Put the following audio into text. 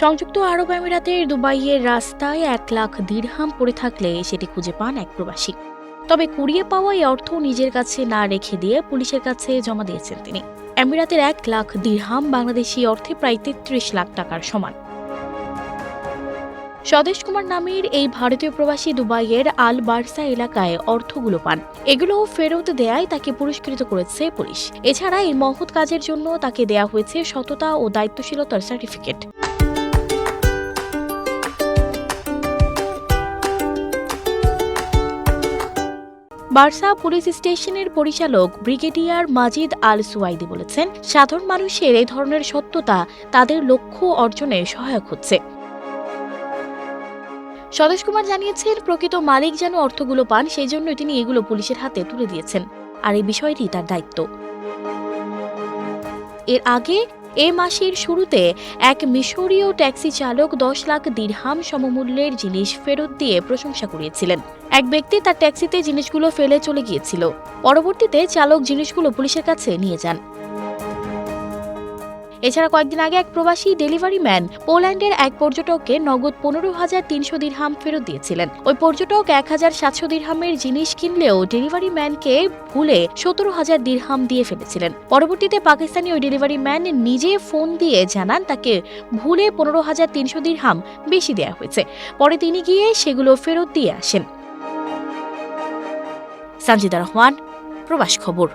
সংযুক্ত আরব আমিরাতের দুবাইয়ের রাস্তায় 1,00,000 দিরহাম পড়ে থাকলে সেটি খুঁজে পান এক প্রবাসী। তবে কুড়িয়ে পাওয়া এই অর্থ নিজের কাছে না রেখে দিয়ে পুলিশের কাছে জমা দিয়েছেন তিনি। আমিরাতের 1,00,000 দিরহাম বাংলাদেশি অর্থে প্রায় 33 লাখ টাকার সমান। স্বদেশ কুমার নামের এই ভারতীয় প্রবাসী দুবাইয়ের আল বার্সা এলাকায় অর্থগুলো পান। এগুলো ফেরত দেয়ায় তাকে পুরস্কৃত করেছে পুলিশ। এছাড়া এই মহৎ কাজের জন্য তাকে দেয়া হয়েছে সততা ও দায়িত্বশীলতার সার্টিফিকেট। বার্সা পুলিশ স্টেশনের পরিচালক ব্রিগেডিয়ার মাজিদ আল সুয়াইদি বলেছেন, সাধারণ মানুষের এই ধরনের সত্যতা তাদের লক্ষ্য অর্জনে সহায়ক হচ্ছে। স্বদেশ কুমার জানিয়েছেন, প্রকৃত মালিক যেন অর্থগুলো পান সেই জন্য তিনি এগুলো পুলিশের হাতে তুলে দিয়েছেন, আর এই বিষয়টি তার দায়িত্ব। এর আগে এ মাসের শুরুতে এক মিশরীয় ট্যাক্সি চালক 10 লাখ দিরহাম সমমূল্যের জিনিস ফেরত দিয়ে প্রশংসা কুড়িয়েছিলেন। এক ব্যক্তি তার ট্যাক্সিতে জিনিসগুলো ফেলে চলে গিয়েছিল। পরবর্তীতে চালক জিনিসগুলো পুলিশের কাছে নিয়ে যান। এছাড়া কয়েকদিন আগে এক প্রবাসী ডেলিভারি ম্যান পোল্যান্ডের এক পর্যটককে নগদ 15,300 দিরহাম ফেরত দিয়েছিলেন। ওই পর্যটক 1,700 দিরহামের জিনিস কিনলেও ডেলিভারি ম্যানকে ভুলে 17,000 দিরহাম দিয়ে ফেলেছিলেন। পরবর্তীতে পাকিস্তানি ওই ডেলিভারি ম্যান নিজে ফোন দিয়ে জানান তাকে ভুলে 15,300 দিরহাম বেশি দেওয়া হয়েছে। পরে তিনি গিয়ে সেগুলো ফেরত দিয়ে আসেন। সানজিদা রহমান, প্রবাস খবর।